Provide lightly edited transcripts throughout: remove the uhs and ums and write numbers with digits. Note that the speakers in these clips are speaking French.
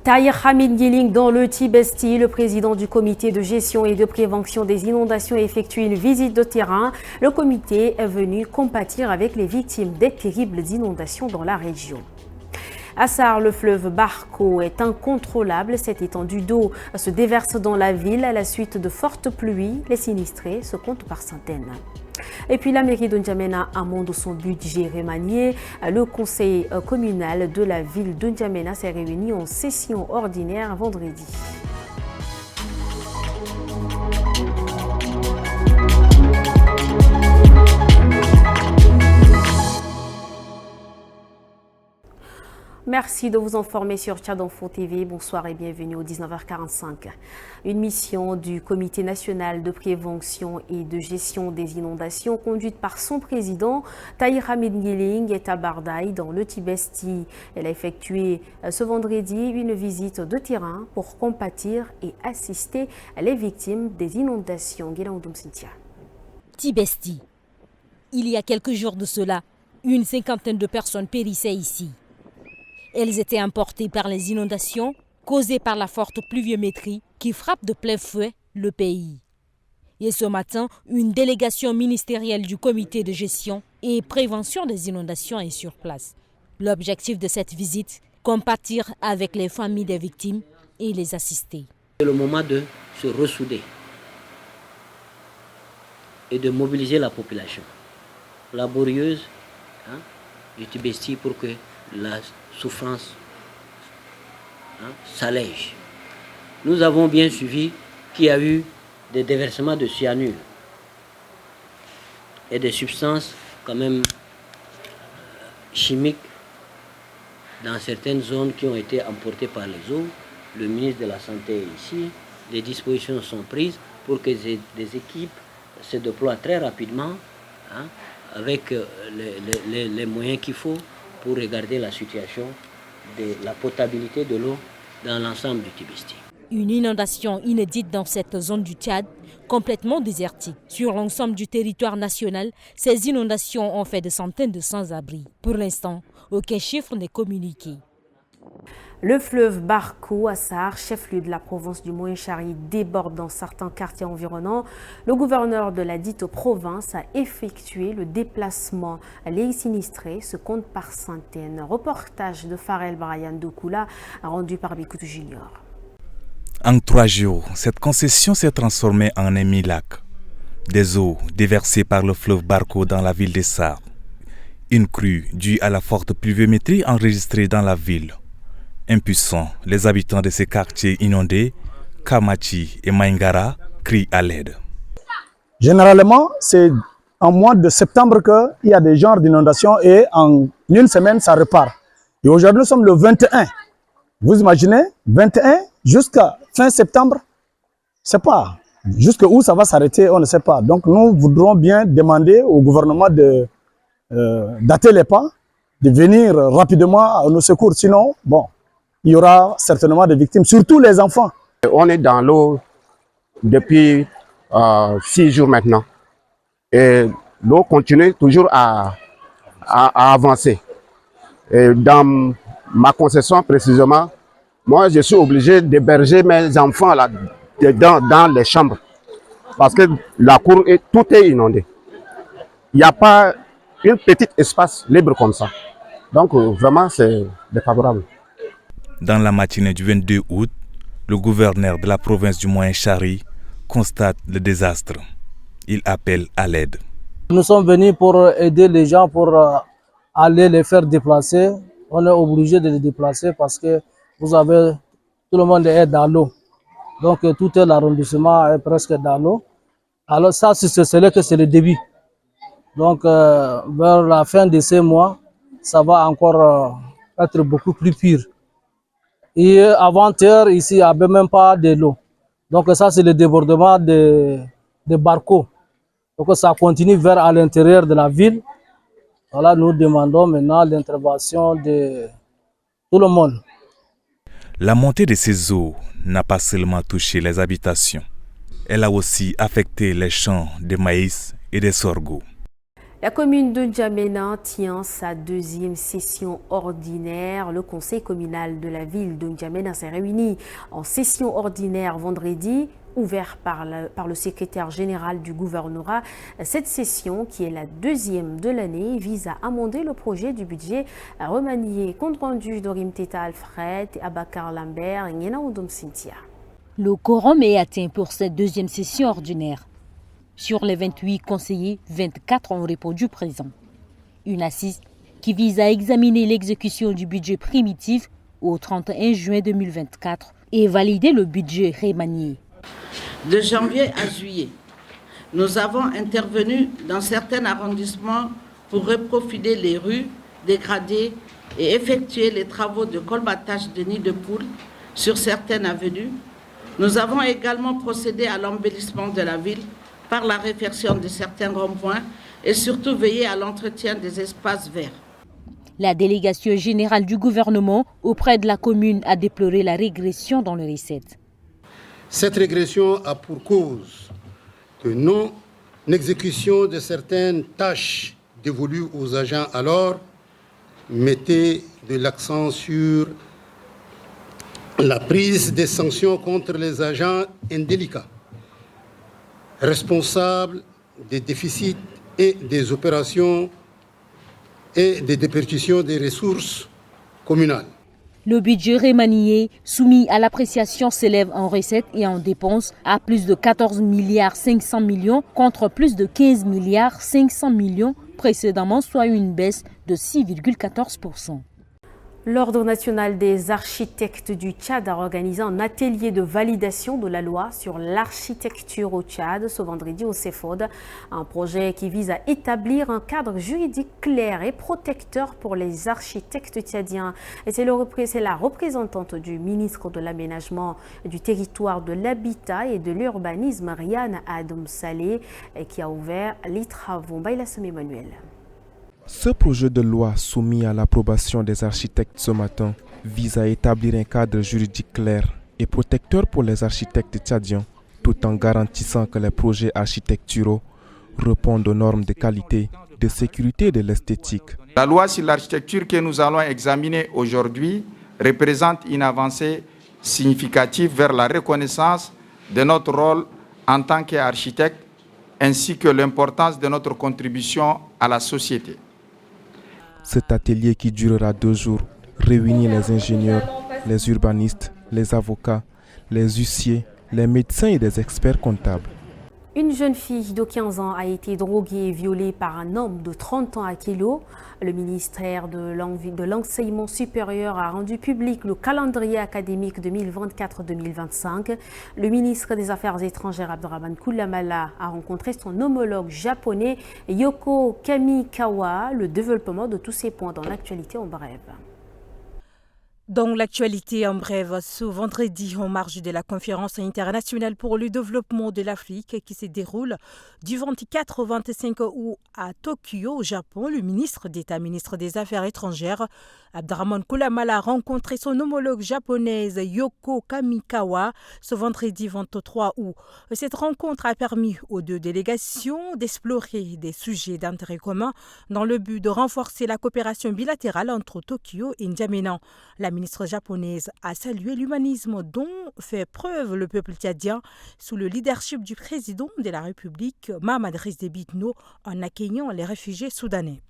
Tahir Hamid Giling dans le Tibesti, le président du comité de gestion et de prévention des inondations a effectué une visite de terrain. Le comité est venu compatir avec les victimes des terribles inondations dans la région. À Sarre, le fleuve Barco est incontrôlable. Cette étendue d'eau se déverse dans la ville à la suite de fortes pluies. Les sinistrés se comptent par centaines. Et puis la mairie de N'Djamena amende son budget remanié. Le conseil communal de la ville de N'Djamena s'est réuni en session ordinaire vendredi. Merci de vous informer sur Tchad Info TV. Bonsoir et bienvenue au 19h45. Une mission du Comité national de prévention et de gestion des inondations conduite par son président, Tahir Hamid Giling, est à Bardaï dans le Tibesti. Elle a effectué ce vendredi une visite de terrain pour compatir et assister les victimes des inondations. Tibesti. Il y a quelques jours de cela, une cinquantaine de personnes périssaient ici. Elles étaient emportées par les inondations causées par la forte pluviométrie qui frappe de plein fouet le pays. Et ce matin, une délégation ministérielle du comité de gestion et prévention des inondations est sur place. L'objectif de cette visite, compatir avec les familles des victimes et les assister. C'est le moment de se ressouder et de mobiliser la population laborieuse du Tibesti pour que la souffrance s'allège. Nous avons bien suivi qu'il y a eu des déversements de cyanure et des substances quand même chimiques dans certaines zones qui ont été emportées par les eaux. Le ministre de la Santé est ici. Les dispositions sont prises pour que des équipes se déploient très rapidement avec les moyens qu'il faut pour regarder la situation de la potabilité de l'eau dans l'ensemble du Tibesti. Une inondation inédite dans cette zone du Tchad, complètement désertique. Sur l'ensemble du territoire national, ces inondations ont fait des centaines de sans-abri. Pour l'instant, aucun chiffre n'est communiqué. Le fleuve Barco, à Sarre, chef-lieu de la province du Moyen-Chari, déborde dans certains quartiers environnants. Le gouverneur de la dite province a effectué le déplacement. Les sinistrés se comptent par centaines. Reportage de Farel Brian Doukoula, rendu par Bikoutou Junior. En 3 jours, cette concession s'est transformée en un mi-lac. Des eaux déversées par le fleuve Barco dans la ville de Sarre. Une crue due à la forte pluviométrie enregistrée dans la ville. Impuissants, les habitants de ces quartiers inondés, Kamachi et Maingara, crient à l'aide. Généralement, c'est en mois de septembre qu'il y a des genres d'inondations et en une semaine, ça repart. Et aujourd'hui, nous sommes le 21. Vous imaginez, 21 jusqu'à fin septembre, c'est pas. Jusqu'où ça va s'arrêter, on ne sait pas. Donc nous voudrons bien demander au gouvernement d'hâter les pas, de venir rapidement à nos secours. Sinon, bon, il y aura certainement des victimes, surtout les enfants. On est dans l'eau depuis 6 jours maintenant. Et l'eau continue toujours à avancer. Et dans ma concession précisément, moi je suis obligé d'héberger mes enfants là, dans les chambres. Parce que la cour, tout est inondé. Il n'y a pas un petit espace libre comme ça. Donc vraiment c'est défavorable. Dans la matinée du 22 août, le gouverneur de la province du Moyen-Chari constate le désastre. Il appelle à l'aide. Nous sommes venus pour aider les gens pour aller les faire déplacer. On est obligé de les déplacer parce que vous avez, tout le monde est dans l'eau. Donc tout l'arrondissement est presque dans l'eau. Alors ça, c'est le début. Donc vers la fin de ces mois, ça va encore être beaucoup plus pire. Et avant-hier, ici, il n'y avait même pas de l'eau. Donc ça, c'est le débordement de Barco. Donc ça continue vers à l'intérieur de la ville. Voilà, nous demandons maintenant l'intervention de tout le monde. La montée de ces eaux n'a pas seulement touché les habitations. Elle a aussi affecté les champs de maïs et de sorgho. La commune de N'Djamena tient sa deuxième session ordinaire. Le conseil communal de la ville de N'Djamena s'est réuni en session ordinaire vendredi, ouvert par le secrétaire général du gouvernorat. Cette session, qui est la deuxième de l'année, vise à amender le projet du budget remanié. Compte rendu d'Orim Teta Alfred, Abakar Lambert et Ngena Oudom Cynthia. Le quorum est atteint pour cette deuxième session ordinaire. Sur les 28 conseillers, 24 ont répondu présent. Une assise qui vise à examiner l'exécution du budget primitif au 31 juin 2024 et valider le budget remanié. De janvier à juillet, nous avons intervenu dans certains arrondissements pour reprofiler les rues dégradées et effectuer les travaux de colmatage de nids de poules sur certaines avenues. Nous avons également procédé à l'embellissement de la ville par la réfection de certains ronds-points et surtout veiller à l'entretien des espaces verts. La délégation générale du gouvernement auprès de la commune a déploré la régression dans les recettes. Cette régression a pour cause de non-exécution de certaines tâches dévolues aux agents. Alors, mettez de l'accent sur la prise des sanctions contre les agents indélicats, responsables des déficits et des opérations et des déperditions des ressources communales. Le budget remanié soumis à l'appréciation s'élève en recettes et en dépenses à plus de 14 milliards 500 millions contre plus de 15 milliards 500 millions précédemment, soit une baisse de 6,14%. L'Ordre national des architectes du Tchad a organisé un atelier de validation de la loi sur l'architecture au Tchad ce vendredi au CEFOD, un projet qui vise à établir un cadre juridique clair et protecteur pour les architectes tchadiens. Et c'est la représentante du ministre de l'Aménagement du territoire, de l'Habitat et de l'Urbanisme, Riane Adam Saleh, qui a ouvert les travaux. Bailassem Emmanuel. Ce projet de loi soumis à l'approbation des architectes ce matin vise à établir un cadre juridique clair et protecteur pour les architectes tchadiens, tout en garantissant que les projets architecturaux répondent aux normes de qualité, de sécurité et de l'esthétique. La loi sur l'architecture que nous allons examiner aujourd'hui représente une avancée significative vers la reconnaissance de notre rôle en tant qu'architecte ainsi que l'importance de notre contribution à la société. Cet atelier qui durera 2 jours réunit les ingénieurs, les urbanistes, les avocats, les huissiers, les médecins et des experts comptables. Une jeune fille de 15 ans a été droguée et violée par un homme de 30 ans à Kilo. Le ministère de l'Enseignement supérieur a rendu public le calendrier académique 2024-2025. Le ministre des Affaires étrangères, Abdrahman Koulamala, a rencontré son homologue japonais, Yoko Kamikawa. Le développement de tous ces points dans l'actualité en bref. Dans l'actualité en bref, ce vendredi, en marge de la conférence internationale pour le développement de l'Afrique qui se déroule du 24 au 25 août à Tokyo, au Japon, le ministre d'État, ministre des Affaires étrangères, Abdrahman Koulamala, a rencontré son homologue japonaise Yoko Kamikawa ce vendredi 23 août. Cette rencontre a permis aux deux délégations d'explorer des sujets d'intérêt commun dans le but de renforcer la coopération bilatérale entre Tokyo et N'Djamena. La ministre japonaise a salué l'humanisme dont fait preuve le peuple tchadien sous le leadership du président de la République, Mahamat Idriss Déby Itno, en accueillant les réfugiés soudanais.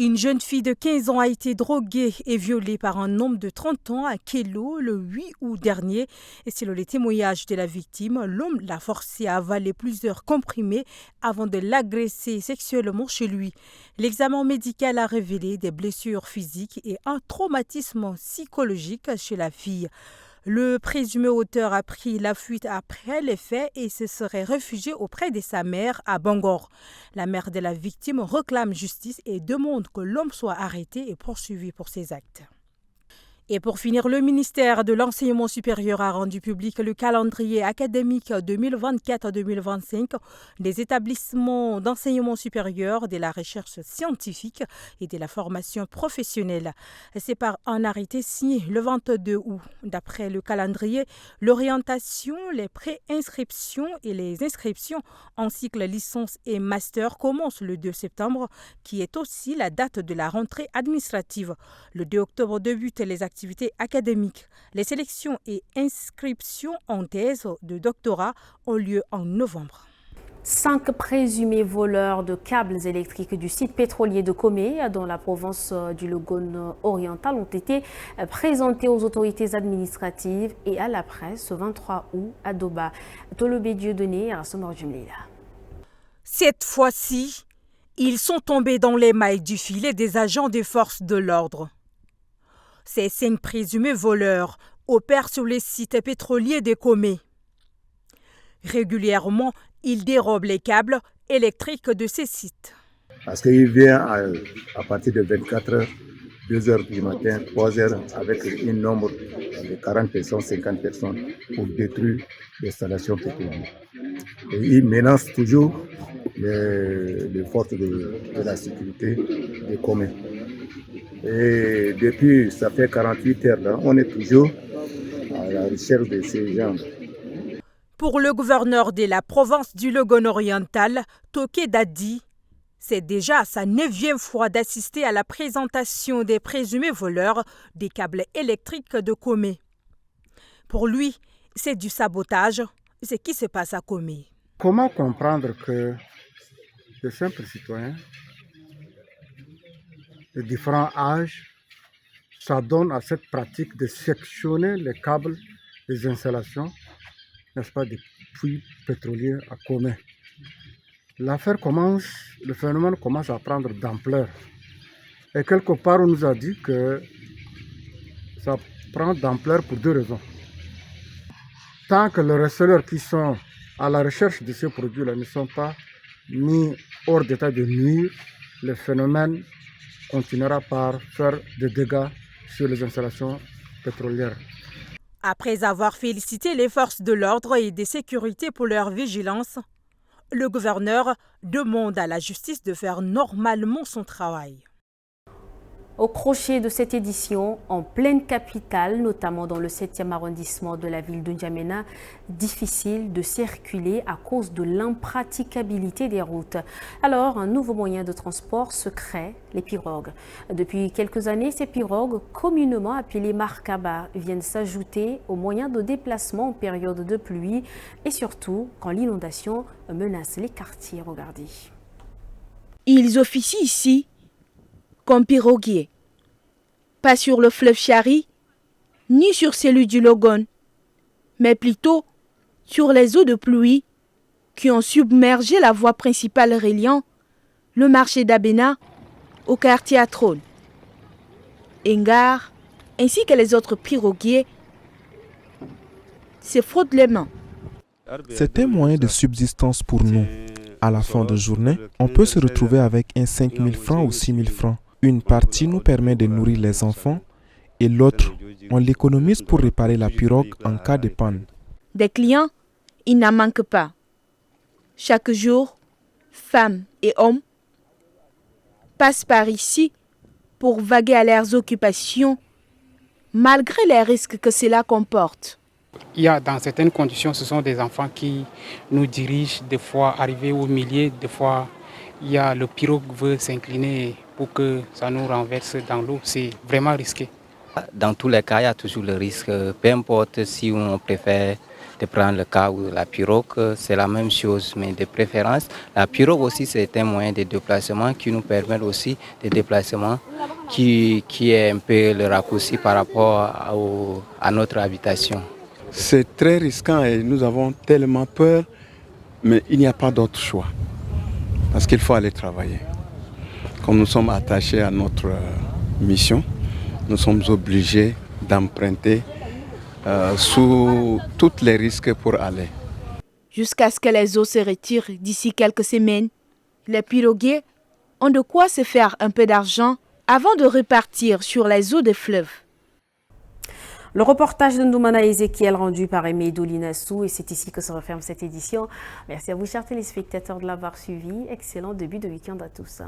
Une jeune fille de 15 ans a été droguée et violée par un homme de 30 ans à Kélo le 8 août dernier. Et selon les témoignages de la victime, l'homme l'a forcée à avaler plusieurs comprimés avant de l'agresser sexuellement chez lui. L'examen médical a révélé des blessures physiques et un traumatisme psychologique chez la fille. Le présumé auteur a pris la fuite après les faits et se serait réfugié auprès de sa mère à Bangor. La mère de la victime réclame justice et demande que l'homme soit arrêté et poursuivi pour ses actes. Et pour finir, le ministère de l'Enseignement supérieur a rendu public le calendrier académique 2024-2025 des établissements d'enseignement supérieur, de la recherche scientifique et de la formation professionnelle. C'est par un arrêté signé le 22 août. D'après le calendrier, l'orientation, les pré-inscriptions et les inscriptions en cycle licence et master commencent le 2 septembre, qui est aussi la date de la rentrée administrative. Le 2 octobre débutent les activités académiques. Les sélections et inscriptions en thèse de doctorat ont lieu en novembre. 5 présumés voleurs de câbles électriques du site pétrolier de Komé, dans la province du Logone oriental, ont été présentés aux autorités administratives et à la presse ce 23 août à Doba. Tolobé Dieudonné à Somor Jumlila. Cette fois-ci, ils sont tombés dans les mailles du filet des agents des forces de l'ordre. Ces 5 présumés voleurs opèrent sur les sites pétroliers de Komé. Régulièrement, ils dérobent les câbles électriques de ces sites. Parce qu'il vient à partir de 24 h, 2 h du matin, 3 h, avec un nombre de 40 personnes, 50 personnes pour détruire l'installation pétrolière. Et il menace toujours les forces de la sécurité de Komé. Et depuis, ça fait 48 heures, là, on est toujours à la recherche de ces gens. Pour le gouverneur de la province du Logone oriental, Toké Dadi, c'est déjà sa 9e fois d'assister à la présentation des présumés voleurs des câbles électriques de Komé. Pour lui, c'est du sabotage, ce qui se passe à Komé. Comment comprendre que de simples citoyens de différents âges s'adonnent à cette pratique de sectionner les câbles des installations, n'est-ce pas, des puits pétroliers à Komé. Le phénomène commence à prendre d'ampleur. Et quelque part, on nous a dit que ça prend d'ampleur pour 2 raisons. Tant que les receleurs qui sont à la recherche de ces produits-là ne sont pas mis hors d'état de nuire, le phénomène continuera par faire des dégâts sur les installations pétrolières. Après avoir félicité les forces de l'ordre et de sécurité pour leur vigilance, le gouverneur demande à la justice de faire normalement son travail. Au crochet de cette édition, en pleine capitale, notamment dans le 7e arrondissement de la ville de N'Djamena, difficile de circuler à cause de l'impraticabilité des routes. Alors, un nouveau moyen de transport se crée, les pirogues. Depuis quelques années, ces pirogues, communément appelées markaba, viennent s'ajouter aux moyens de déplacement en période de pluie et surtout quand l'inondation menace les quartiers. Regardez. Ils officient ici comme piroguiers, pas sur le fleuve Chari, ni sur celui du Logone, mais plutôt sur les eaux de pluie qui ont submergé la voie principale reliant le marché d'Abena au quartier Atrone. Engar, ainsi que les autres piroguiers, se frottent les mains. C'est un moyen de subsistance pour nous. À la fin de journée, on peut se retrouver avec un 5 000 francs ou 6 000 francs. Une partie nous permet de nourrir les enfants et l'autre, on l'économise pour réparer la pirogue en cas de panne. Des clients, il n'en manque pas. Chaque jour, femmes et hommes passent par ici pour vaguer à leurs occupations, malgré les risques que cela comporte. Dans certaines conditions, ce sont des enfants qui nous dirigent, des fois arrivés au milieu, des fois le pirogue veut s'incliner pour que ça nous renverse dans l'eau. C'est vraiment risqué. Dans tous les cas, il y a toujours le risque. Peu importe si on préfère de prendre le cas ou la pirogue, c'est la même chose. Mais de préférence, la pirogue aussi, c'est un moyen de déplacement qui nous permet aussi de déplacement qui est un peu le raccourci par rapport à notre habitation. C'est très risquant et nous avons tellement peur, mais il n'y a pas d'autre choix. Parce qu'il faut aller travailler. Comme nous sommes attachés à notre mission, nous sommes obligés d'emprunter sous tous les risques pour aller. Jusqu'à ce que les eaux se retirent d'ici quelques semaines, les piroguiers ont de quoi se faire un peu d'argent avant de repartir sur les eaux des fleuves. Le reportage de Ndoumana Ezekiel rendu par Aimé Dolinassou, et c'est ici que se referme cette édition. Merci à vous, chers téléspectateurs, de l'avoir suivi. Excellent début de week-end à tous.